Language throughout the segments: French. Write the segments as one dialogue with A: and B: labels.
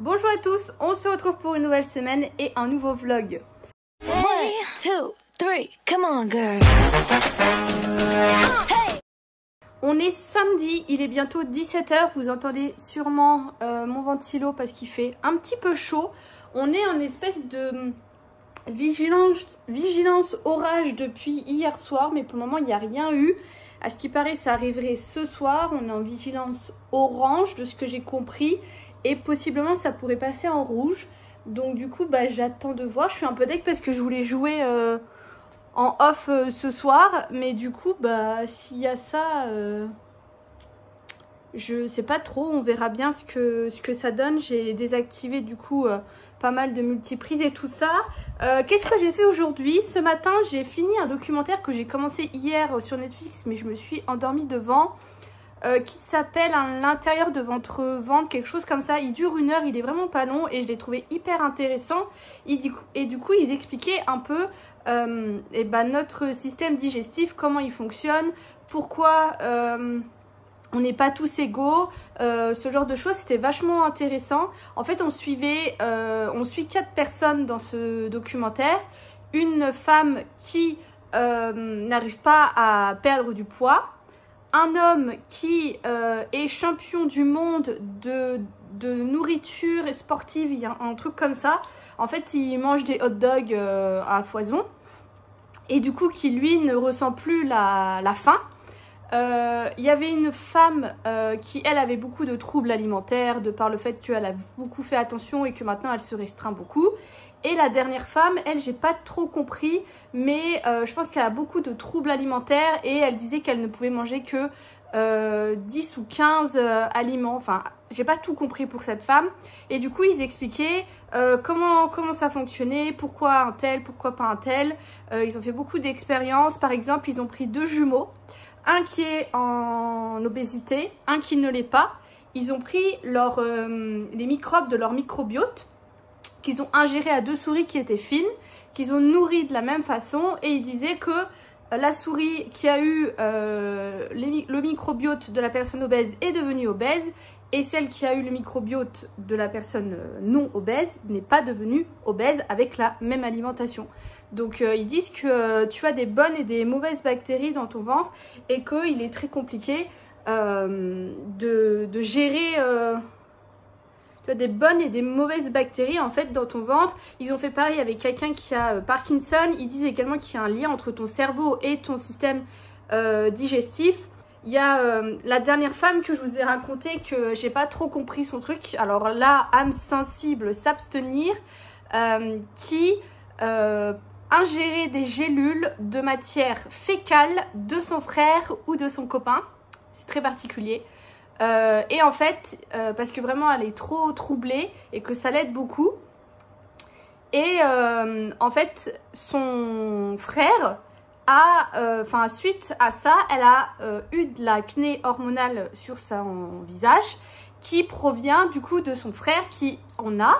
A: Bonjour à tous, on se retrouve pour une nouvelle semaine et un nouveau vlog.
B: 1, 2, 3, come on girls.
A: On est samedi, il est bientôt 17 h, vous entendez sûrement mon ventilo parce qu'il fait un petit peu chaud. On est en espèce de vigilance orage depuis hier soir, mais pour le moment il n'y a rien eu. À ce qui paraît ça arriverait ce soir, on est en vigilance orange de ce que j'ai compris. Et possiblement ça pourrait passer en rouge. Donc du coup j'attends de voir. Je suis un peu deg parce que je voulais jouer en off ce soir. Mais du coup s'il y a ça, je sais pas trop. On verra bien ce que ça donne. J'ai désactivé du coup pas mal de multiprises et tout ça. Qu'est-ce que j'ai fait aujourd'hui? Ce matin j'ai fini un documentaire que j'ai commencé hier sur Netflix. Mais je me suis endormie devant. Qui s'appelle À l'intérieur de votre ventre, quelque chose comme ça. Il dure 1 heure, il est vraiment pas long et je l'ai trouvé hyper intéressant. Et du coup ils expliquaient un peu notre système digestif, comment il fonctionne, pourquoi on n'est pas tous égaux, ce genre de choses. C'était vachement intéressant. En fait on suit 4 personnes dans ce documentaire. Une femme qui n'arrive pas à perdre du poids, un homme qui est champion du monde de nourriture sportive, il y a un truc comme ça. En fait, il mange des hot dogs à foison. Et du coup, qui lui ne ressent plus la faim. Il y avait une femme qui, elle, avait beaucoup de troubles alimentaires de par le fait qu'elle a beaucoup fait attention et que maintenant elle se restreint beaucoup. Et la dernière femme, elle, j'ai pas trop compris, mais je pense qu'elle a beaucoup de troubles alimentaires et elle disait qu'elle ne pouvait manger que 10 ou 15 aliments. Enfin, j'ai pas tout compris pour cette femme. Et du coup, ils expliquaient comment ça fonctionnait, pourquoi un tel, pourquoi pas un tel. Ils ont fait beaucoup d'expériences. Par exemple, ils ont pris 2 jumeaux, un qui est en obésité, un qui ne l'est pas. Ils ont pris les microbes de leur microbiote, qu'ils ont ingéré à 2 souris qui étaient fines, qu'ils ont nourries de la même façon, et ils disaient que la souris qui a eu le microbiote de la personne obèse est devenue obèse, et celle qui a eu le microbiote de la personne non obèse n'est pas devenue obèse avec la même alimentation. Donc ils disent que tu as des bonnes et des mauvaises bactéries dans ton ventre et qu'il est très compliqué de gérer des bonnes et des mauvaises bactéries en fait dans ton ventre. Ils ont fait pareil avec quelqu'un qui a Parkinson. Ils disent également qu'il y a un lien entre ton cerveau et ton système digestif. Il y a la dernière femme que je vous ai raconté que j'ai pas trop compris son truc. Alors là, âme sensible, s'abstenir, qui ingérait des gélules de matière fécale de son frère ou de son copain. C'est très particulier. Et en fait, parce que vraiment elle est trop troublée et que ça l'aide beaucoup. Et en fait, son frère a, suite à ça, elle a eu de l'acné hormonale sur son visage qui provient du coup de son frère qui en a.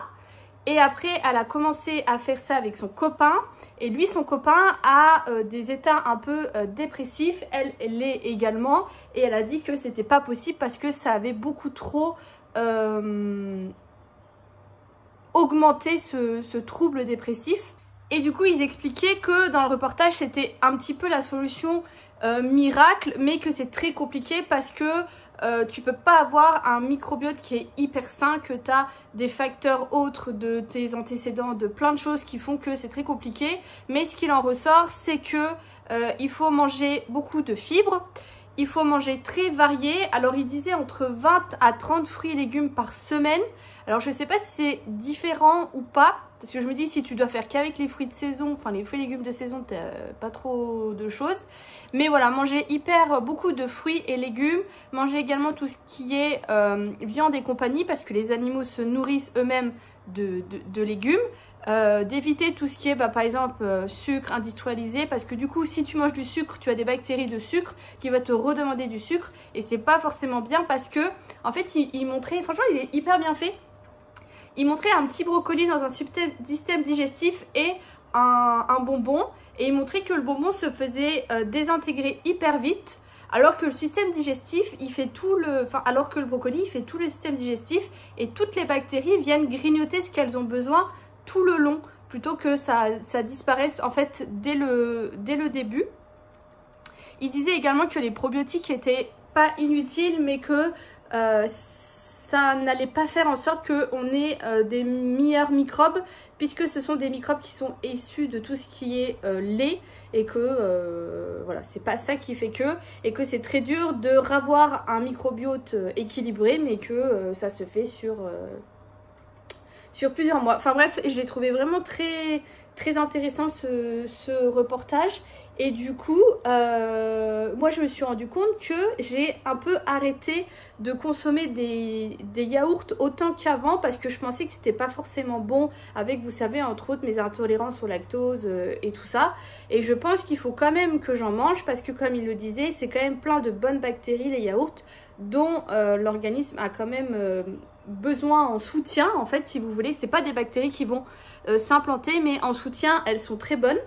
A: Et après, elle a commencé à faire ça avec son copain. Et lui, son copain a des états un peu dépressifs. Elle l'est également. Et elle a dit que c'était pas possible parce que ça avait beaucoup trop augmenté ce trouble dépressif. Et du coup, ils expliquaient que dans le reportage, c'était un petit peu la solution miracle. Mais que c'est très compliqué parce que tu peux pas avoir un microbiote qui est hyper sain, que tu as des facteurs autres de tes antécédents, de plein de choses qui font que c'est très compliqué. Mais ce qu'il en ressort, c'est que il faut manger beaucoup de fibres, il faut manger très varié. Alors il disait entre 20 à 30 fruits et légumes par semaine. Alors je sais pas si c'est différent ou pas, parce que je me dis si tu dois faire qu'avec les fruits de saison, enfin les fruits et légumes de saison, t'as pas trop de choses. Mais voilà, manger beaucoup de fruits et légumes, manger également tout ce qui est viande et compagnie, parce que les animaux se nourrissent eux-mêmes de légumes. D'éviter tout ce qui est par exemple sucre industrialisé, parce que du coup si tu manges du sucre, tu as des bactéries de sucre qui vont te redemander du sucre et c'est pas forcément bien, parce que en fait il montrait, franchement il est hyper bien fait. Il montrait un petit brocoli dans un système digestif et un bonbon. Et il montrait que le bonbon se faisait désintégrer hyper vite. alors que le système digestif, il fait tout le... Enfin, alors que le brocoli, il fait tout le système digestif et toutes les bactéries viennent grignoter ce qu'elles ont besoin tout le long, plutôt que ça disparaisse en fait dès le début. Il disait également que les probiotiques étaient pas inutiles, mais que ça n'allait pas faire en sorte qu'on ait des meilleurs microbes, puisque ce sont des microbes qui sont issus de tout ce qui est lait, et que voilà, c'est pas ça qui fait que, et que c'est très dur de ravoir un microbiote équilibré, mais que ça se fait sur plusieurs mois. Enfin bref, je l'ai trouvé vraiment très intéressant ce reportage. Et du coup, moi je me suis rendu compte que j'ai un peu arrêté de consommer des yaourts autant qu'avant, parce que je pensais que c'était pas forcément bon avec, vous savez, entre autres mes intolérances au lactose et tout ça. Et je pense qu'il faut quand même que j'en mange, parce que comme il le disait, c'est quand même plein de bonnes bactéries les yaourts, dont l'organisme a quand même besoin en soutien, en fait, si vous voulez. C'est pas des bactéries qui vont s'implanter, mais en soutien elles sont très bonnes.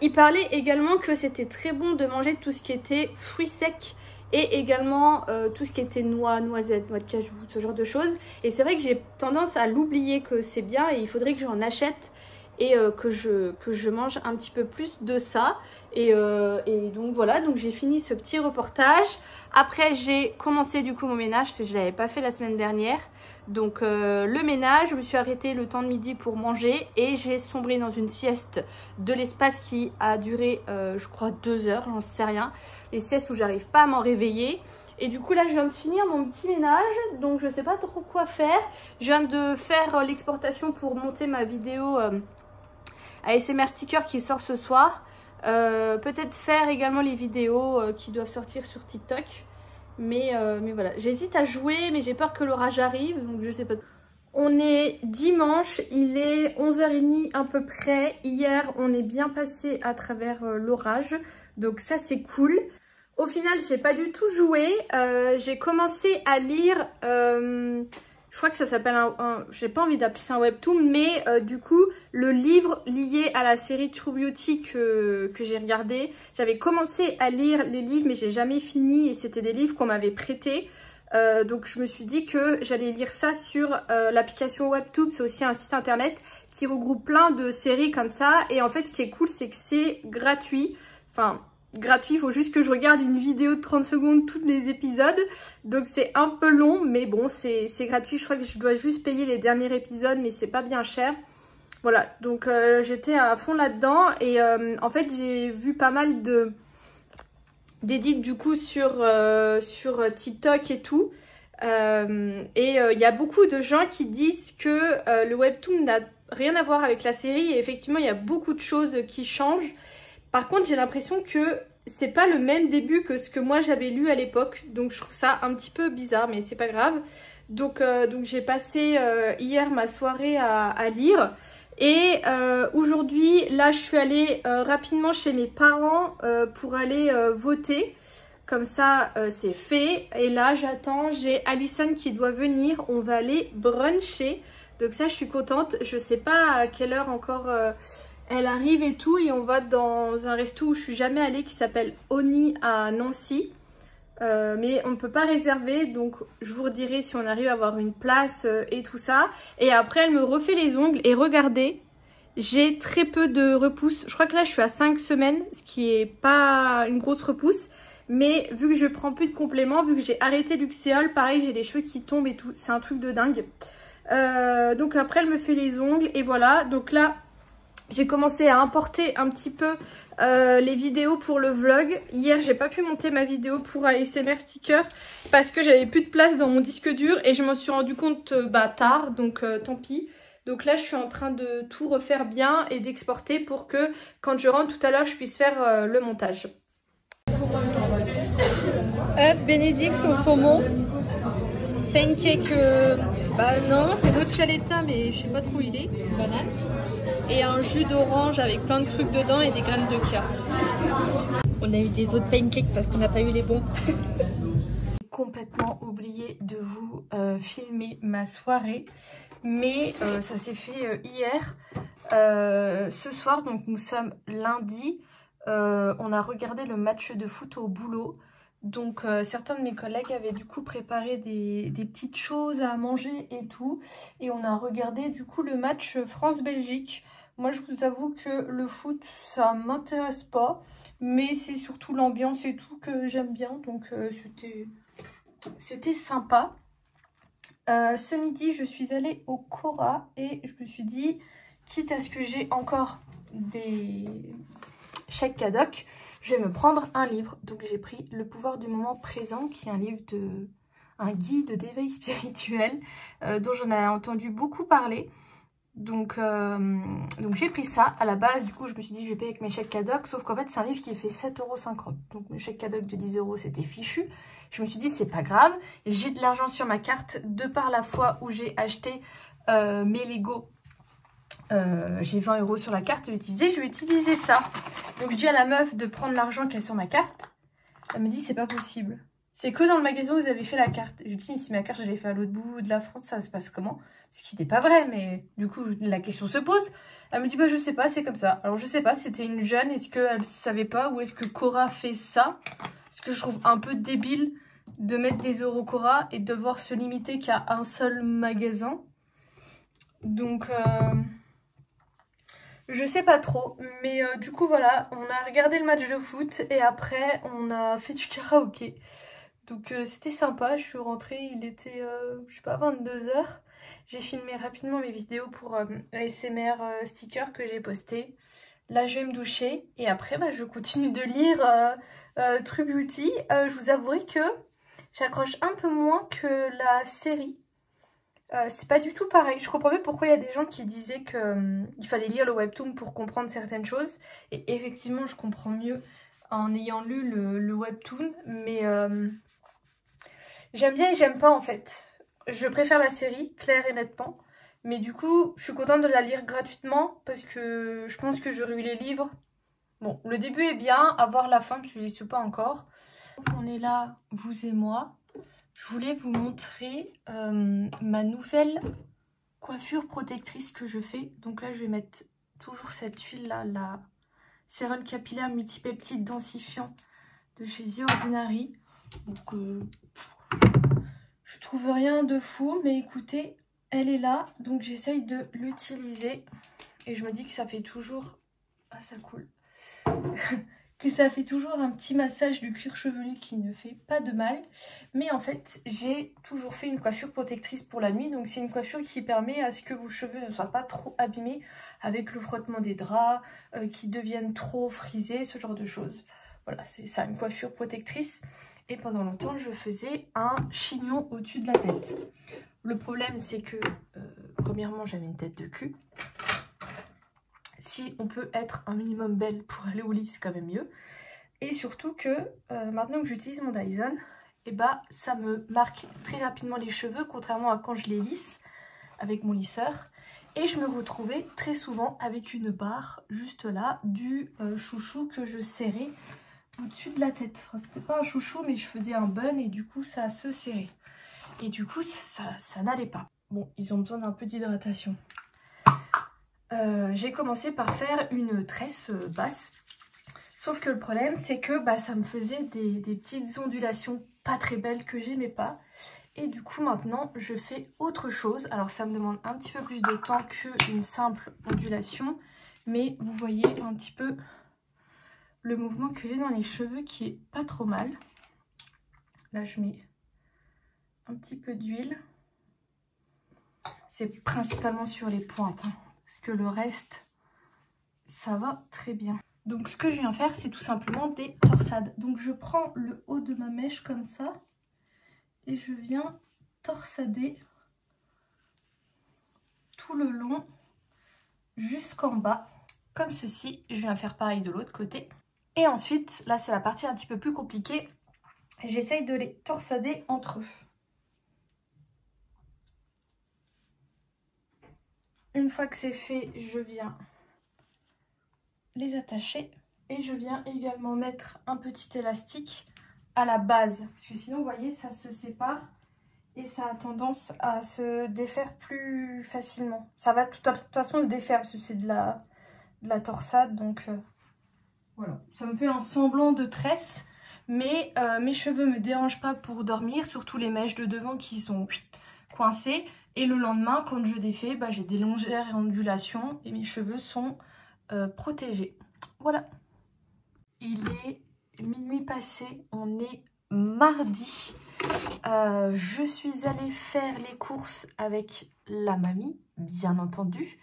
A: Il parlait également que c'était très bon de manger tout ce qui était fruits secs, et également tout ce qui était noix, noisettes, noix de cajou, ce genre de choses. Et c'est vrai que j'ai tendance à l'oublier que c'est bien, et il faudrait que j'en achète et que je mange un petit peu plus de ça. Et donc voilà, donc j'ai fini ce petit reportage. Après j'ai commencé du coup mon ménage, parce que je ne l'avais pas fait la semaine dernière. Donc le ménage, je me suis arrêtée le temps de midi pour manger, et j'ai sombré dans une sieste de l'espace qui a duré je crois 2 heures, j'en sais rien. Les siestes où j'arrive pas à m'en réveiller. Et du coup là je viens de finir mon petit ménage, donc je sais pas trop quoi faire. Je viens de faire l'exportation pour monter ma vidéo ASMR sticker qui sort ce soir. Peut-être faire également les vidéos qui doivent sortir sur TikTok. Mais voilà, j'hésite à jouer, mais j'ai peur que l'orage arrive, donc je sais pas. On est dimanche, il est 11h30 à peu près. Hier, on est bien passé à travers l'orage, donc ça c'est cool. Au final, j'ai pas du tout joué. J'ai commencé à lire, je crois que ça s'appelle j'ai pas envie d'appeler ça un webtoon, mais du coup, le livre lié à la série True Beauty que j'ai regardé. J'avais commencé à lire les livres, mais j'ai jamais fini, et c'était des livres qu'on m'avait prêtés. Donc je me suis dit que j'allais lire ça sur l'application Webtoon. C'est aussi un site internet qui regroupe plein de séries comme ça. Et en fait, ce qui est cool, c'est que c'est gratuit. Enfin, gratuit, il faut juste que je regarde une vidéo de 30 secondes tous les épisodes. Donc c'est un peu long, mais bon, c'est gratuit. Je crois que je dois juste payer les derniers épisodes, mais c'est pas bien cher. Voilà, donc j'étais à fond là-dedans. Et en fait, j'ai vu pas mal d'édits du coup sur TikTok et tout. Il y a beaucoup de gens qui disent que le webtoon n'a rien à voir avec la série. Et effectivement, il y a beaucoup de choses qui changent. Par contre, j'ai l'impression que c'est pas le même début que ce que moi j'avais lu à l'époque. Donc je trouve ça un petit peu bizarre, mais c'est pas grave. Donc j'ai passé hier ma soirée à lire. Et aujourd'hui, là je suis allée rapidement chez mes parents pour aller voter. Comme ça c'est fait. Et là j'attends, j'ai Alison qui doit venir. On va aller bruncher. Donc ça je suis contente. Je sais pas à quelle heure encore elle arrive et tout. Et on va dans un resto où je suis jamais allée qui s'appelle Oni à Nancy. Mais on ne peut pas réserver, donc je vous redirai si on arrive à avoir une place et tout ça. Et après elle me refait les ongles et regardez, j'ai très peu de repousse. Je crois que là je suis à 5 semaines, ce qui est pas une grosse repousse. Mais vu que je prends plus de compléments, vu que j'ai arrêté Luxéol, pareil j'ai les cheveux qui tombent et tout, c'est un truc de dingue. Donc après elle me fait les ongles et voilà. Donc là j'ai commencé à importer un petit peu les vidéos pour le vlog. Hier j'ai pas pu monter ma vidéo pour ASMR sticker parce que j'avais plus de place dans mon disque dur et je m'en suis rendu compte tard, donc tant pis. Donc là je suis en train de tout refaire bien et d'exporter pour que quand je rentre tout à l'heure je puisse faire le montage. Bénédicte au saumon, pancake, non c'est noccioletta mais je sais pas trop où il est, banane. Et un jus d'orange avec plein de trucs dedans et des graines de chia. On a eu des autres pancakes parce qu'on n'a pas eu les bons. J'ai complètement oublié de vous filmer ma soirée. Mais ça s'est fait hier. Ce soir, donc nous sommes lundi. on a regardé le match de foot au boulot. Donc certains de mes collègues avaient du coup préparé des petites choses à manger et tout. Et on a regardé du coup le match France-Belgique. Moi je vous avoue que le foot ça m'intéresse pas. Mais c'est surtout l'ambiance et tout que j'aime bien. Donc c'était sympa. Ce midi je suis allée au Cora et je me suis dit, quitte à ce que j'ai encore des chèques cadoc, je vais me prendre un livre. Donc j'ai pris Le pouvoir du moment présent, qui est un livre un guide d'éveil spirituel dont j'en ai entendu beaucoup parler. Donc j'ai pris ça. À la base, du coup, je me suis dit je vais payer avec mes chèques cadoc, sauf qu'en fait c'est un livre qui fait 7,50 €. Donc le chèque cadoc de 10 € c'était fichu. Je me suis dit c'est pas grave, j'ai de l'argent sur ma carte de par la fois où j'ai acheté mes Lego. J'ai 20 € sur la carte utilisée, je vais utiliser ça. Donc je dis à la meuf de prendre l'argent qu'il y a sur ma carte. Elle me dit c'est pas possible. C'est que dans le magasin où vous avez fait la carte. Je lui dis si ma carte je l'ai fait à l'autre bout de la France, ça se passe comment? Ce qui n'est pas vrai, mais du coup la question se pose. Elle me dit bah je sais pas, c'est comme ça. Alors je sais pas, c'était une jeune, est-ce qu'elle savait pas ou est-ce que Cora fait ça? Parce que je trouve un peu débile de mettre des euros Cora et de devoir se limiter qu'à un seul magasin. Donc je sais pas trop, mais du coup voilà, on a regardé le match de foot et après on a fait du karaoké. Donc c'était sympa, je suis rentrée, il était, je sais pas, 22 h. J'ai filmé rapidement mes vidéos pour l'ASMR sticker que j'ai posté. Là je vais me doucher et après bah, je continue de lire True Beauty. Je vous avouerai que j'accroche un peu moins que la série. C'est pas du tout pareil. Je comprends pas pourquoi il y a des gens qui disaient qu'il fallait lire le webtoon pour comprendre certaines choses. Et effectivement, je comprends mieux en ayant lu le webtoon. Mais j'aime bien et j'aime pas en fait. Je préfère la série, clair et nettement. Mais du coup, je suis contente de la lire gratuitement parce que je pense que j'aurais eu les livres. Bon, le début est bien, à voir la fin parce que je ne les suis pas encore. On est là, vous et moi. Je voulais vous montrer ma nouvelle coiffure protectrice que je fais. Donc là, je vais mettre toujours cette huile-là, la sérum capillaire multipeptide densifiant de chez The Ordinary. Donc, je trouve rien de fou, mais écoutez, elle est là. Donc j'essaye de l'utiliser. Et je me dis que ça fait toujours... Ah, ça coule. Que ça fait toujours un petit massage du cuir chevelu qui ne fait pas de mal. Mais en fait, j'ai toujours fait une coiffure protectrice pour la nuit. Donc c'est une coiffure qui permet à ce que vos cheveux ne soient pas trop abîmés avec le frottement des draps, qui deviennent trop frisés, ce genre de choses. Voilà, c'est ça, une coiffure protectrice. Et pendant longtemps, je faisais un chignon au-dessus de la tête. Le problème, c'est que, premièrement, j'avais une tête de cul. Si on peut être un minimum belle pour aller au lit, c'est quand même mieux. Et surtout que maintenant que j'utilise mon Dyson, et bah, ça me marque très rapidement les cheveux, contrairement à quand je les lisse avec mon lisseur. Et je me retrouvais très souvent avec une barre juste là du chouchou que je serrais au-dessus de la tête. Enfin, c'était pas un chouchou, mais je faisais un bun et du coup ça se serrait. Et du coup ça n'allait pas. Bon, ils ont besoin d'un peu d'hydratation. J'ai commencé par faire une tresse basse. Sauf que le problème, c'est que bah, ça me faisait des petites ondulations pas très belles que j'aimais pas. Et du coup, maintenant, je fais autre chose. Alors, ça me demande un petit peu plus de temps qu'une simple ondulation. Mais vous voyez un petit peu le mouvement que j'ai dans les cheveux qui est pas trop mal. Là, je mets un petit peu d'huile. C'est principalement sur les pointes, hein. Parce que le reste, ça va très bien. Donc ce que je viens faire, c'est tout simplement des torsades. Donc je prends le haut de ma mèche comme ça. Et je viens torsader tout le long jusqu'en bas. Comme ceci. Je viens faire pareil de l'autre côté. Et ensuite, là c'est la partie un petit peu plus compliquée. J'essaye de les torsader entre eux. Une fois que c'est fait, je viens les attacher. Et je viens également mettre un petit élastique à la base. Parce que sinon, vous voyez, ça se sépare. Et ça a tendance à se défaire plus facilement. Ça va de toute façon se défaire parce que c'est de la torsade. Donc Voilà, ça me fait un semblant de tresse. Mais mes cheveux me dérangent pas pour dormir, surtout les mèches de devant qui sont coincées. Et le lendemain, quand je défais, bah, j'ai des légères ondulations et mes cheveux sont protégés. Voilà. Il est minuit passé, on est mardi. Je suis allée faire les courses avec la mamie, bien entendu.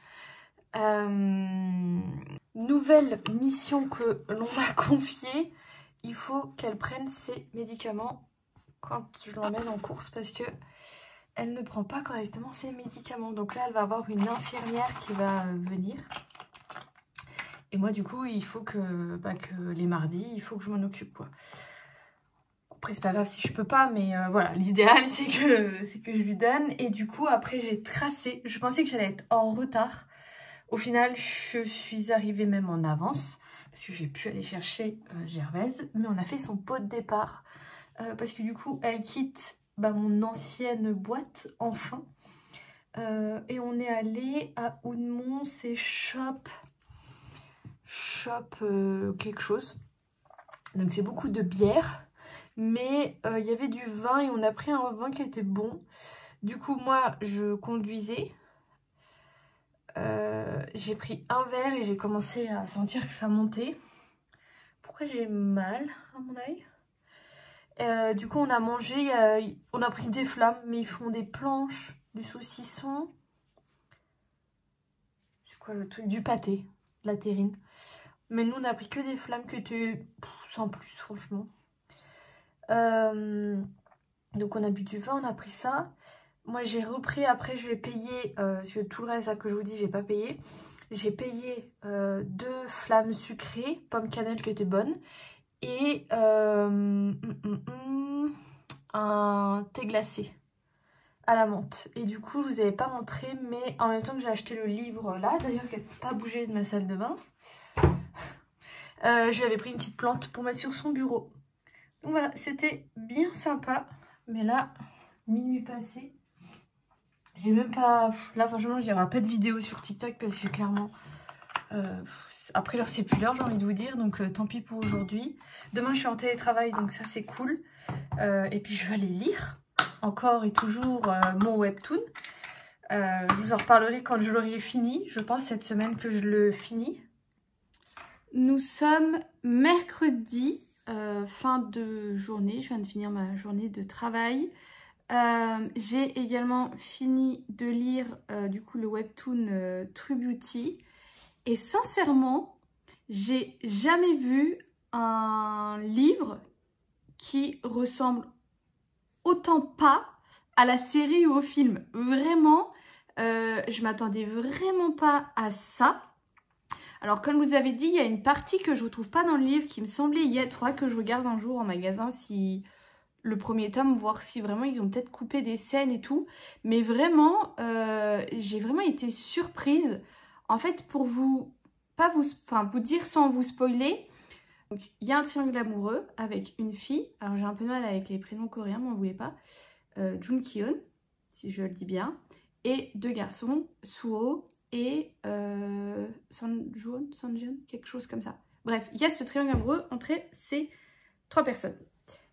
A: Nouvelle mission que l'on m'a confiée. Il faut qu'elle prenne ses médicaments quand je l'emmène en course parce que elle ne prend pas correctement ses médicaments. Donc là, elle va avoir une infirmière qui va venir. Et moi, du coup, il faut que les mardis, il faut que je m'en occupe, quoi. Après, c'est pas grave si je peux pas, mais voilà, l'idéal, c'est que je lui donne. Et du coup, après, j'ai tracé. Je pensais que j'allais être en retard. Au final, je suis arrivée même en avance. Parce que j'ai pu aller chercher Gervaise, mais on a fait son pot de départ. Parce que du coup, elle quitte mon ancienne boîte, enfin. Et on est allé à Oudemont, c'est Shop quelque chose. Donc c'est beaucoup de bière. Mais il y avait du vin et on a pris un vin qui était bon. Du coup, moi, je conduisais. J'ai pris un verre et j'ai commencé à sentir que ça montait. Pourquoi j'ai mal à mon œil? Du coup on a mangé, on a pris des flammes, mais ils font des planches, du saucisson. C'est quoi le truc? Du pâté, de la terrine. Mais nous on a pris que des flammes qui étaient sans plus franchement. Donc on a bu du vin, on a pris ça. Moi j'ai repris, après je vais payer, parce que tout le reste là, que je vous dis j'ai pas payé. J'ai payé 2 flammes sucrées, pomme cannelle qui étaient bonnes. Et un thé glacé à la menthe. Et du coup, je vous avais pas montré, mais en même temps que j'ai acheté le livre là, d'ailleurs qui n'a pas bougé de ma salle de bain, je lui avais pris une petite plante pour mettre sur son bureau. Donc voilà, c'était bien sympa. Mais là, minuit passé, j'ai même pas... Là, franchement, il n'y aura pas de vidéo sur TikTok parce que clairement... après l'heure c'est plus l'heure, j'ai envie de vous dire, donc tant pis pour aujourd'hui. Demain je suis en télétravail, donc ça c'est cool. Et puis je vais aller lire encore et toujours mon webtoon. Je vous en reparlerai quand je l'aurai fini. Je pense cette semaine que je le finis. Nous sommes mercredi, fin de journée. Je viens de finir ma journée de travail. J'ai également fini de lire du coup le webtoon True Beauty. Et sincèrement, j'ai jamais vu un livre qui ressemble autant pas à la série ou au film. Vraiment, je m'attendais vraiment pas à ça. Alors comme je vous avais dit, il y a une partie que je ne trouve pas dans le livre qui me semblait y être. Il faudra que je regarde un jour en magasin si le premier tome, voir si vraiment ils ont peut-être coupé des scènes et tout. Mais vraiment, j'ai vraiment été surprise. En fait, pour vous dire sans vous spoiler, il y a un triangle amoureux avec une fille. Alors j'ai un peu mal avec les prénoms coréens, m'en voulez pas. Jun Ki-eun, si je le dis bien. Et 2 garçons, Suho et Sanjeon, quelque chose comme ça. Bref, il y a ce triangle amoureux entre ces 3 personnes.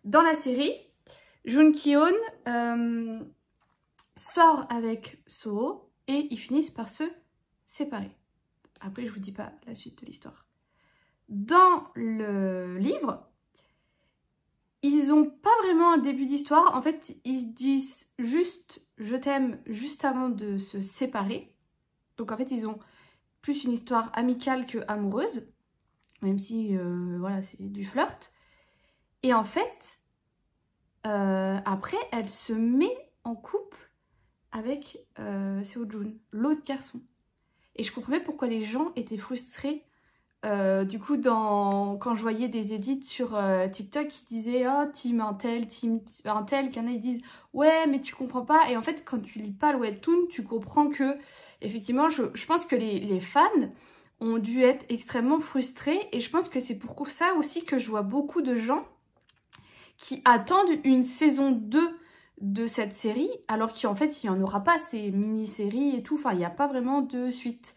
A: Dans la série, Jun Ki-eun sort avec Suho et ils finissent par se séparés. Après, je vous dis pas la suite de l'histoire. Dans le livre, ils n'ont pas vraiment un début d'histoire. En fait, ils se disent juste « je t'aime » juste avant de se séparer. Donc en fait, ils ont plus une histoire amicale que amoureuse. Même si, voilà, c'est du flirt. Et en fait, après, elle se met en couple avec Seo-jun, l'autre garçon. Et je comprenais pourquoi les gens étaient frustrés. Du coup, quand je voyais des edits sur TikTok qui disaient « Oh, team un tel, qu'il y en a ils disent « Ouais, mais tu comprends pas ». Et en fait, quand tu lis pas le webtoon, tu comprends que, effectivement, je pense que les fans ont dû être extrêmement frustrés. Et je pense que c'est pour ça aussi que je vois beaucoup de gens qui attendent une saison 2 de cette série, alors qu'en fait, il n'y en aura pas, ces mini-séries et tout. Enfin, il n'y a pas vraiment de suite.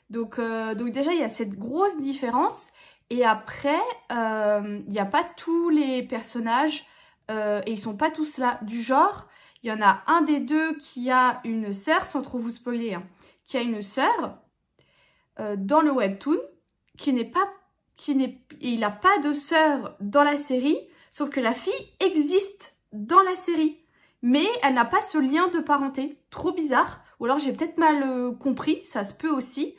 A: Donc déjà, il y a cette grosse différence. Et après, il n'y a pas tous les personnages et ils sont pas tous là. Du genre, il y en a un des deux qui a une sœur, sans trop vous spoiler, hein, qui a une sœur dans le webtoon, il n'a pas de sœur dans la série, sauf que la fille existe dans la série. Mais elle n'a pas ce lien de parenté. Trop bizarre. Ou alors j'ai peut-être mal compris, ça se peut aussi.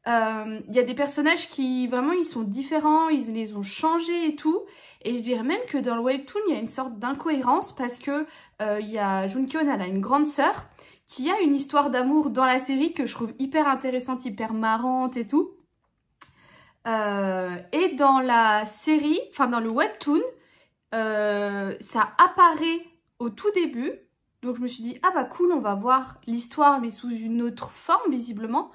A: Il y a des personnages qui, vraiment, ils sont différents, ils les ont changés et tout. Et je dirais même que dans le webtoon, il y a une sorte d'incohérence parce que il y a Junkyeon, elle a une grande sœur qui a une histoire d'amour dans la série que je trouve hyper intéressante, hyper marrante et tout. Et dans la série, enfin dans le webtoon, ça apparaît au tout début. Donc je me suis dit, ah bah cool, on va voir l'histoire mais sous une autre forme visiblement.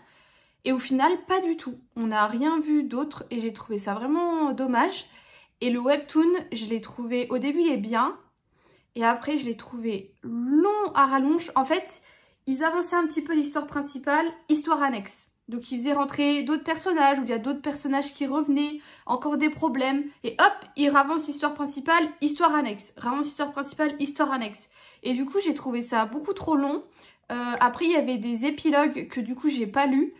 A: Et au final, pas du tout. On n'a rien vu d'autre et j'ai trouvé ça vraiment dommage. Et le webtoon, je l'ai trouvé, au début il est bien. Et après je l'ai trouvé long à rallonge. En fait, ils avançaient un petit peu l'histoire principale, histoire annexe. Donc ils faisaient rentrer d'autres personnages, où il y a d'autres personnages qui revenaient, encore des problèmes. Et hop, ils ravancent l'histoire principale, histoire annexe. Ravancent l'histoire principale, histoire annexe. Et du coup, j'ai trouvé ça beaucoup trop long. Après, il y avait des épilogues que du coup, j'ai pas lus.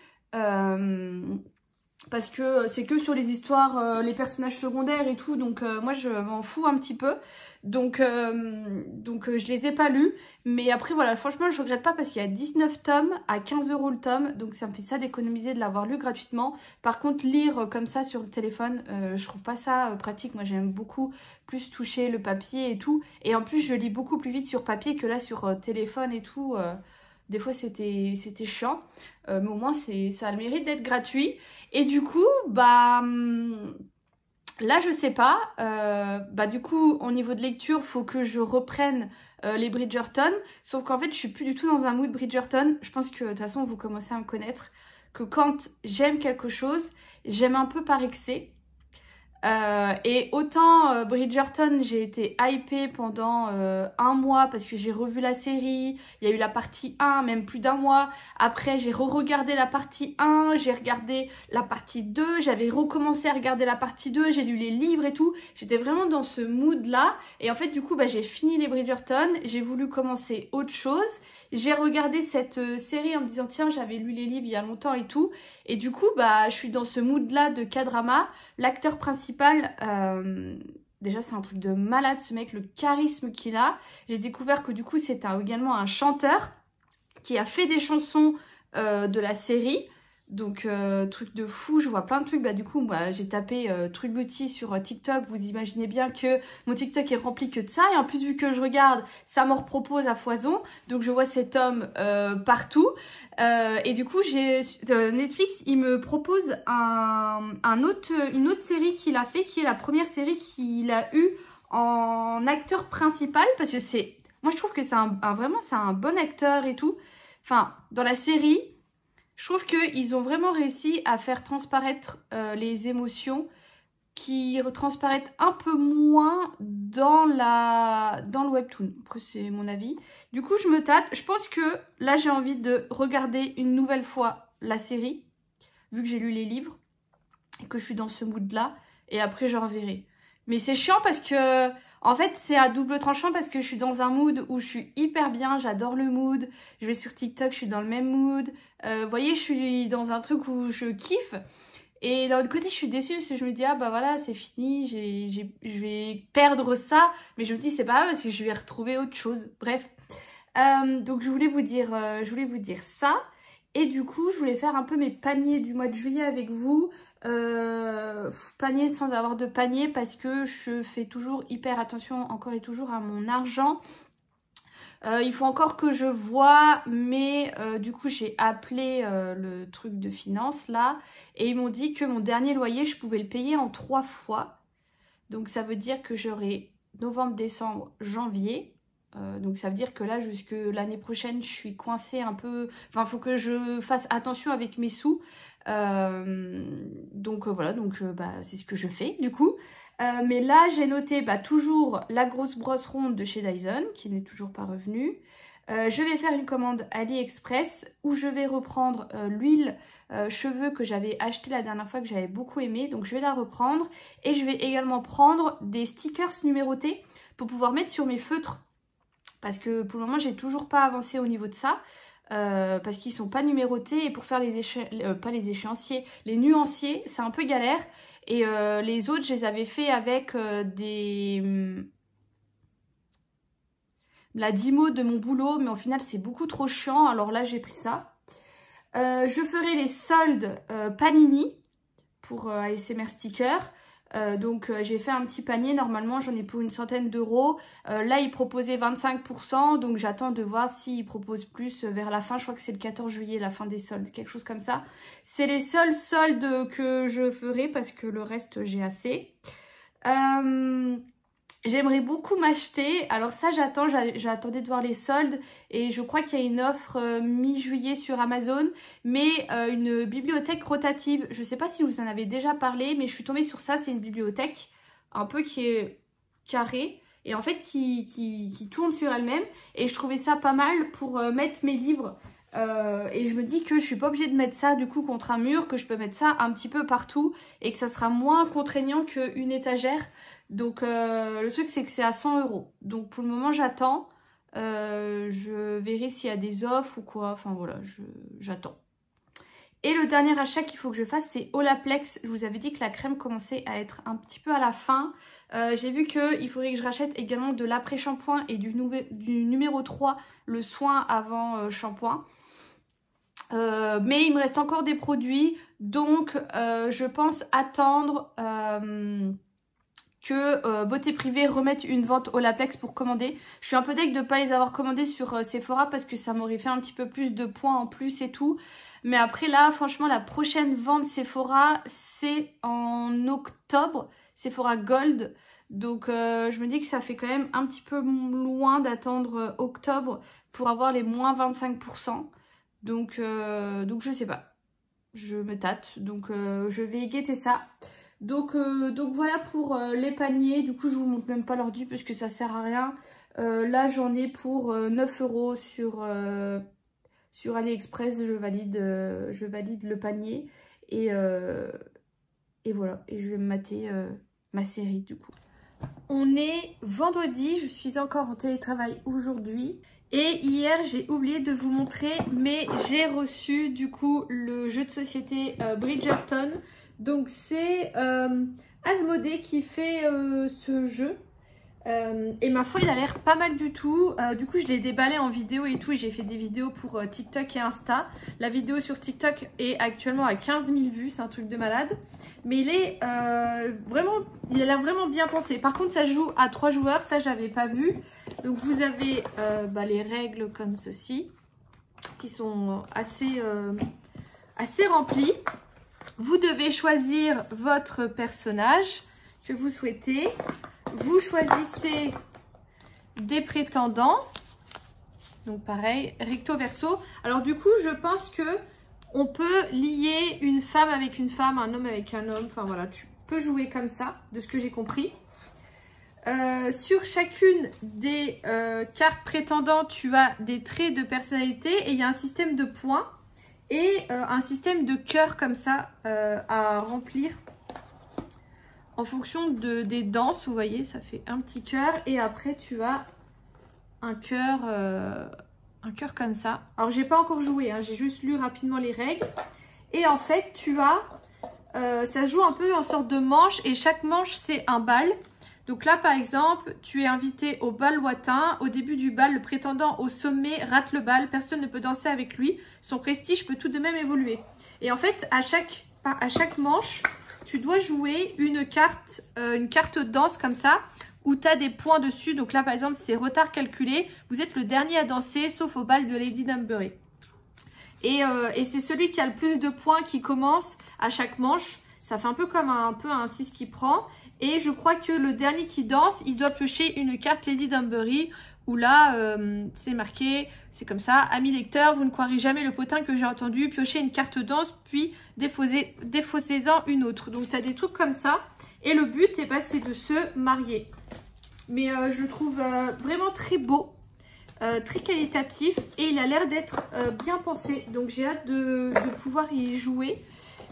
A: Parce que c'est que sur les histoires, les personnages secondaires et tout, donc moi je m'en fous un petit peu, donc je les ai pas lus, mais après voilà, franchement je regrette pas parce qu'il y a 19 tomes à 15 € le tome, donc ça me fait ça d'économiser de l'avoir lu gratuitement. Par contre lire comme ça sur le téléphone, je trouve pas ça pratique, moi j'aime beaucoup plus toucher le papier et tout, et en plus je lis beaucoup plus vite sur papier que là sur téléphone et tout. Des fois c'était chiant, mais au moins ça a le mérite d'être gratuit. Et du coup, bah là je sais pas, bah du coup au niveau de lecture, faut que je reprenne les Bridgerton. Sauf qu'en fait je suis plus du tout dans un mood Bridgerton. Je pense que de toute façon vous commencez à me connaître, que quand j'aime quelque chose, j'aime un peu par excès. Et autant Bridgerton, j'ai été hypée pendant un mois parce que j'ai revu la série, il y a eu la partie 1, même plus d'un mois. Après, j'ai re-regardé la partie 1, j'ai regardé la partie 2, j'avais recommencé à regarder la partie 2, j'ai lu les livres et tout. J'étais vraiment dans ce mood-là. Et en fait, du coup, bah, j'ai fini les Bridgerton, j'ai voulu commencer autre chose. J'ai regardé cette série en me disant tiens j'avais lu les livres il y a longtemps et tout, et du coup bah je suis dans ce mood là de K-drama. L'acteur principal, déjà c'est un truc de malade ce mec, le charisme qu'il a. J'ai découvert que du coup c'est également un chanteur qui a fait des chansons de la série. Donc truc de fou, je vois plein de trucs. Bah du coup bah, j'ai tapé truc beauty sur TikTok. Vous imaginez bien que mon TikTok est rempli que de ça. Et en plus vu que je regarde, ça me propose à foison. Donc je vois cet homme partout. Et du coup Netflix il me propose une autre série qu'il a fait, qui est la première série qu'il a eue en acteur principal. Parce que moi je trouve que c'est vraiment c'est un bon acteur et tout. Enfin dans la série, je trouve qu'ils ont vraiment réussi à faire transparaître les émotions qui transparaissent un peu moins dans le webtoon. Après, c'est mon avis. Du coup, je me tâte. Je pense que là, j'ai envie de regarder une nouvelle fois la série, vu que j'ai lu les livres et que je suis dans ce mood-là. Et après, je reverrai. Mais c'est chiant parce que... En fait, c'est à double tranchant parce que je suis dans un mood où je suis hyper bien, j'adore le mood. Je vais sur TikTok, je suis dans le même mood. Vous voyez, je suis dans un truc où je kiffe. Et d'un autre côté, je suis déçue parce que je me dis, ah bah voilà, c'est fini, je vais perdre ça. Mais je me dis, c'est pas grave parce que je vais retrouver autre chose. Bref. Donc, je voulais vous dire ça. Et du coup, je voulais faire un peu mes paniers du mois de juillet avec vous. Panier sans avoir de panier parce que je fais toujours hyper attention encore et toujours à mon argent. Il faut encore que je vois, mais du coup j'ai appelé le truc de finance là et ils m'ont dit que mon dernier loyer je pouvais le payer en 3 fois. Donc ça veut dire que j'aurai novembre, décembre, janvier. Donc ça veut dire que là jusque l'année prochaine je suis coincée un peu, enfin il faut que je fasse attention avec mes sous. Donc voilà, donc bah, c'est ce que je fais du coup. Mais là j'ai noté bah, toujours la grosse brosse ronde de chez Dyson qui n'est toujours pas revenue. Je vais faire une commande AliExpress où je vais reprendre l'huile cheveux que j'avais acheté la dernière fois, que j'avais beaucoup aimé. Donc je vais la reprendre et je vais également prendre des stickers numérotés pour pouvoir mettre sur mes feutres. Parce que pour le moment j'ai toujours pas avancé au niveau de ça. Parce qu'ils sont pas numérotés et pour faire pas les échéanciers, les nuanciers, c'est un peu galère. Et les autres, je les avais fait avec la Dymo de mon boulot, mais au final c'est beaucoup trop chiant, alors là j'ai pris ça. Je ferai les soldes Panini pour ASMR Sticker. Donc j'ai fait un petit panier, normalement j'en ai pour une centaine d'euros. Là ils proposaient 25%, donc j'attends de voir s'ils proposent plus vers la fin. Je crois que c'est le 14 juillet, la fin des soldes, quelque chose comme ça. C'est les seuls soldes que je ferai parce que le reste j'ai assez. J'aimerais beaucoup m'acheter, alors ça j'attendais de voir les soldes et je crois qu'il y a une offre mi-juillet sur Amazon, mais une bibliothèque rotative. Je sais pas si je vous en avais déjà parlé, mais je suis tombée sur ça. C'est une bibliothèque un peu qui est carrée et en fait qui tourne sur elle-même, et je trouvais ça pas mal pour mettre mes livres. Et je me dis que je suis pas obligée de mettre ça du coup contre un mur, que je peux mettre ça un petit peu partout et que ça sera moins contraignant qu'une étagère. Donc le truc c'est que c'est à 100 €. Donc pour le moment j'attends. Je verrai s'il y a des offres ou quoi. Enfin voilà, j'attends. Et le dernier achat qu'il faut que je fasse, c'est Olaplex. Je vous avais dit que la crème commençait à être un petit peu à la fin. J'ai vu qu'il faudrait que je rachète également de l'après-shampoing et du numéro 3, le soin avant shampoing. Mais il me reste encore des produits. Donc je pense attendre que Beauté Privée remette une vente Olaplex pour commander. Je suis un peu deg de ne pas les avoir commandés sur Sephora parce que ça m'aurait fait un petit peu plus de points en plus et tout. Mais après là, franchement, la prochaine vente Sephora, c'est en octobre. Sephora Gold. Donc je me dis que ça fait quand même un petit peu loin d'attendre octobre pour avoir les moins 25%. Donc je sais pas. Je me tâte. Donc je vais guetter ça. Donc voilà pour les paniers. Du coup je vous montre même pas l'ordi parce que ça sert à rien. Là j'en ai pour 9 € sur AliExpress. Je valide le panier et voilà. Et je vais me mater ma série du coup. On est vendredi, je suis encore en télétravail aujourd'hui. Et hier j'ai oublié de vous montrer, mais j'ai reçu du coup le jeu de société Bridgerton. Donc c'est Asmodée qui fait ce jeu. Et ma foi il a l'air pas mal du tout. Du coup je l'ai déballé en vidéo et tout, et j'ai fait des vidéos pour TikTok et Insta. La vidéo sur TikTok est actuellement à 15 000 vues, c'est un truc de malade. Mais il est il a l'air vraiment bien pensé. Par contre ça joue à 3 joueurs, ça j'avais pas vu. Donc vous avez les règles comme ceci, qui sont assez remplies. Vous devez choisir votre personnage que vous souhaitez. Vous choisissez des prétendants. Donc pareil, recto verso. Alors du coup, je pense que on peut lier une femme avec une femme, un homme avec un homme. Enfin voilà, tu peux jouer comme ça, de ce que j'ai compris. Sur chacune des cartes prétendants, tu as des traits de personnalité et il y a un système de points et un système de cœurs comme ça à remplir. En fonction des danses, vous voyez, ça fait un petit cœur. Et après, tu as un cœur comme ça. Alors, j'ai pas encore joué, hein, j'ai juste lu rapidement les règles. Et en fait, tu as... ça joue un peu en sorte de manche. Et chaque manche, c'est un bal. Donc là, par exemple, tu es invité au bal lointain. Au début du bal, le prétendant au sommet rate le bal. Personne ne peut danser avec lui. Son prestige peut tout de même évoluer. Et en fait, à chaque manche... tu dois jouer une carte de danse comme ça, où tu as des points dessus. Donc là, par exemple, c'est retard calculé. Vous êtes le dernier à danser, sauf au bal de Lady Danbury. Et c'est celui qui a le plus de points qui commence à chaque manche. Ça fait un peu comme un 6 qui prend. Et je crois que le dernier qui danse, il doit piocher une carte Lady Danbury. Où là, c'est marqué, c'est comme ça. Amis lecteurs, vous ne croirez jamais le potin que j'ai entendu. Piocher une carte danse, puis défaussez-en une autre. Donc, tu as des trucs comme ça. Et le but, c'est de se marier. Mais je le trouve vraiment très beau. très qualitatif et il a l'air d'être bien pensé. Donc j'ai hâte de pouvoir y jouer.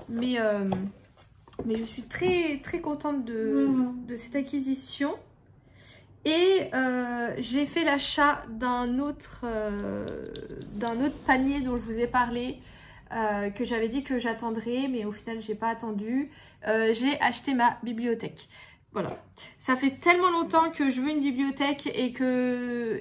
A: Mais je suis très très contente de cette acquisition. Et j'ai fait l'achat d'un autre panier dont je vous ai parlé, que j'avais dit que j'attendrais, mais au final j'ai pas attendu. J'ai acheté ma bibliothèque. Voilà, ça fait tellement longtemps que je veux une bibliothèque et que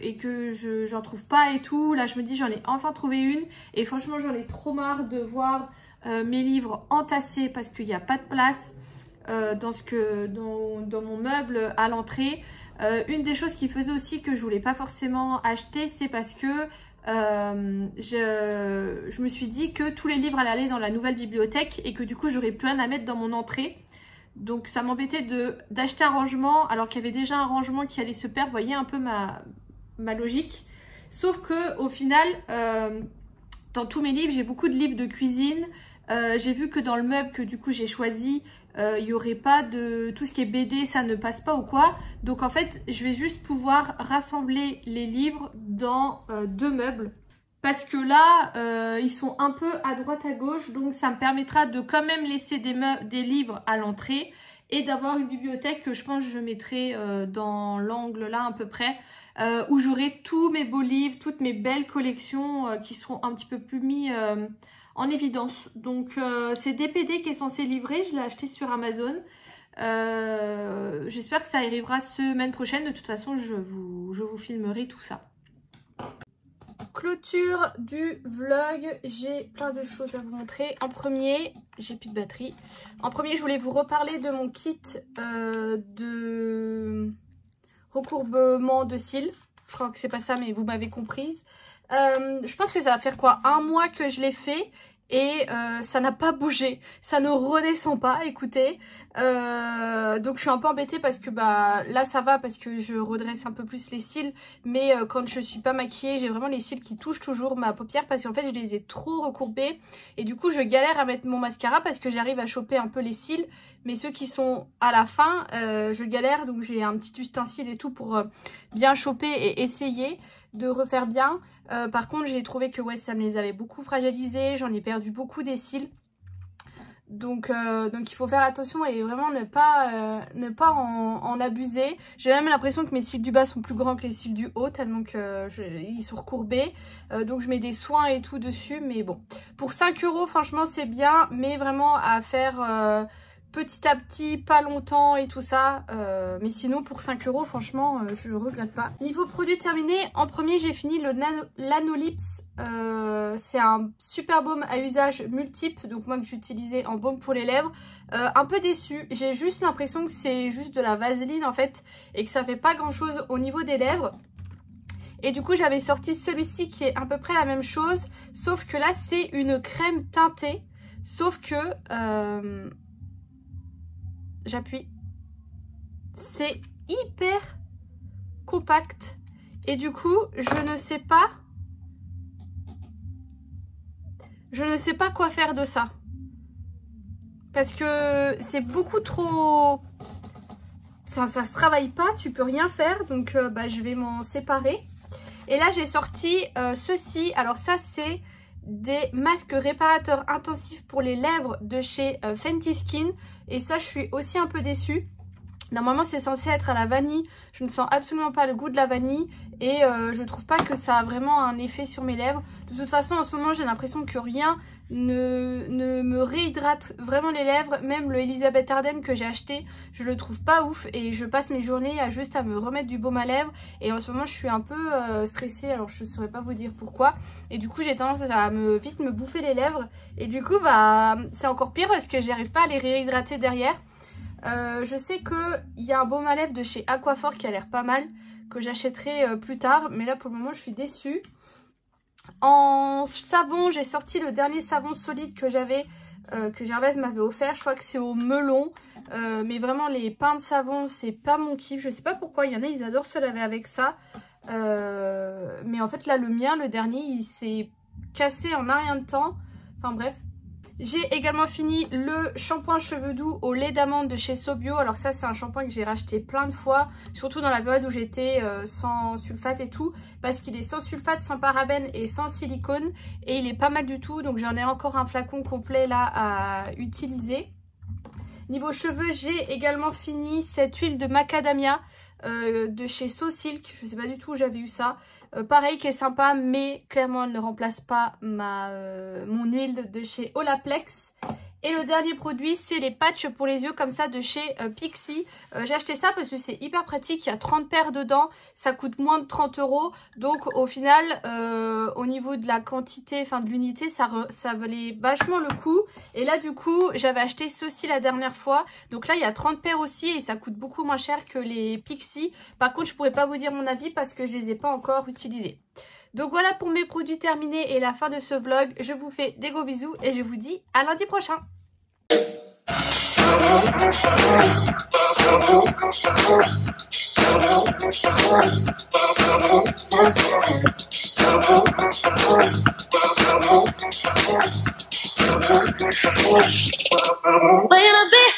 A: j'en trouve pas et tout. Là je me dis j'en ai enfin trouvé une et franchement j'en ai trop marre de voir mes livres entassés parce qu'il n'y a pas de place dans mon meuble à l'entrée. Une des choses qui faisait aussi que je voulais pas forcément acheter, c'est parce que je me suis dit que tous les livres allaient aller dans la nouvelle bibliothèque et que du coup j'aurais plus rien à mettre dans mon entrée. Donc ça m'embêtait d'acheter un rangement alors qu'il y avait déjà un rangement qui allait se perdre. Vous voyez un peu ma logique. Sauf que au final, dans tous mes livres, j'ai beaucoup de livres de cuisine. J'ai vu que dans le meuble que du coup j'ai choisi, il n'y aurait pas de tout ce qui est BD, ça ne passe pas ou quoi. Donc en fait, je vais juste pouvoir rassembler les livres dans deux meubles. Parce que là, ils sont un peu à droite à gauche, donc ça me permettra de quand même laisser des livres à l'entrée et d'avoir une bibliothèque que je pense que je mettrai dans l'angle là à peu près, où j'aurai tous mes beaux livres, toutes mes belles collections qui seront un petit peu plus mis en évidence. Donc c'est DPD qui est censé livrer, je l'ai acheté sur Amazon. J'espère que ça arrivera semaine prochaine, de toute façon je vous filmerai tout ça. Clôture du vlog, j'ai plein de choses à vous montrer. En premier, j'ai plus de batterie. En premier, je voulais vous reparler de mon kit de recourbement de cils. Je crois que c'est pas ça, mais vous m'avez comprise. Je pense que ça va faire quoi, 1 mois que je l'ai fait et ça n'a pas bougé, ça ne redescend pas, écoutez. Donc je suis un peu embêtée parce que bah là ça va parce que je redresse un peu plus les cils, mais quand je suis pas maquillée, j'ai vraiment les cils qui touchent toujours ma paupière parce qu'en fait je les ai trop recourbés et du coup je galère à mettre mon mascara parce que j'arrive à choper un peu les cils, mais ceux qui sont à la fin, je galère, donc j'ai un petit ustensile et tout pour bien choper et essayer de refaire bien. Par contre j'ai trouvé que ouais, ça me les avait beaucoup fragilisés, j'en ai perdu beaucoup des cils. Donc il faut faire attention et vraiment ne pas en abuser. J'ai même l'impression que mes cils du bas sont plus grands que les cils du haut tellement ils sont recourbés. Donc je mets des soins et tout dessus, mais bon. Pour 5 € franchement c'est bien, mais vraiment à faire petit à petit, pas longtemps et tout ça. Mais sinon pour 5 € franchement je ne regrette pas. Niveau produit terminé, en premier j'ai fini le Lanolips. C'est un super baume à usage multiple, donc moi que j'utilisais en baume pour les lèvres. Un peu déçue, j'ai juste l'impression que c'est juste de la vaseline en fait et que ça fait pas grand chose au niveau des lèvres. Et du coup j'avais sorti celui-ci qui est à peu près la même chose, sauf que là c'est une crème teintée, sauf que j'appuie, c'est hyper compact et du coup je ne sais pas quoi faire de ça. Parce que c'est beaucoup trop... Ça se travaille pas, tu peux rien faire. Donc bah, je vais m'en séparer. Et là j'ai sorti ceci. Alors ça c'est des masques réparateurs intensifs pour les lèvres de chez Fenty Skin. Et ça je suis aussi un peu déçue. Normalement c'est censé être à la vanille, je ne sens absolument pas le goût de la vanille et je trouve pas que ça a vraiment un effet sur mes lèvres. De toute façon en ce moment j'ai l'impression que rien ne me réhydrate vraiment les lèvres. Même le Elisabeth Arden que j'ai acheté, je le trouve pas ouf et je passe mes journées juste à me remettre du baume à lèvres. Et en ce moment je suis un peu stressée, alors je ne saurais pas vous dire pourquoi. Et du coup j'ai tendance à vite me bouffer les lèvres et du coup bah c'est encore pire parce que j'arrive pas à les réhydrater derrière. Je sais qu'il y a un baume à lèvres de chez Aquaphor qui a l'air pas mal, que j'achèterai plus tard, mais là pour le moment je suis déçue. En savon, j'ai sorti le dernier savon solide que j'avais, que Gervaise m'avait offert, je crois que c'est au melon, mais vraiment les pains de savon c'est pas mon kiff, je sais pas pourquoi, il y en a ils adorent se laver avec ça, mais en fait là le mien, le dernier, il s'est cassé en un rien de temps, enfin bref. J'ai également fini le shampoing cheveux doux au lait d'amande de chez Sobio. Alors ça c'est un shampoing que j'ai racheté plein de fois, surtout dans la période où j'étais sans sulfate et tout, parce qu'il est sans sulfate, sans parabènes et sans silicone, et il est pas mal du tout, donc j'en ai encore un flacon complet là à utiliser. Niveau cheveux, j'ai également fini cette huile de macadamia de chez So Silk, je sais pas du tout où j'avais eu ça. Pareil, qui est sympa, mais clairement elle ne remplace pas mon huile de chez Olaplex. Et le dernier produit, c'est les patchs pour les yeux comme ça de chez Pixi. J'ai acheté ça parce que c'est hyper pratique, il y a 30 paires dedans, ça coûte moins de 30 €. Donc au final, au niveau de la quantité, enfin de l'unité, ça valait vachement le coup. Et là du coup, j'avais acheté ceci la dernière fois. Donc là, il y a 30 paires aussi et ça coûte beaucoup moins cher que les Pixi. Par contre, je pourrais pas vous dire mon avis parce que je les ai pas encore utilisés. Donc voilà pour mes produits terminés et la fin de ce vlog. Je vous fais des gros bisous et je vous dis à lundi prochain.
B: Wait a bit.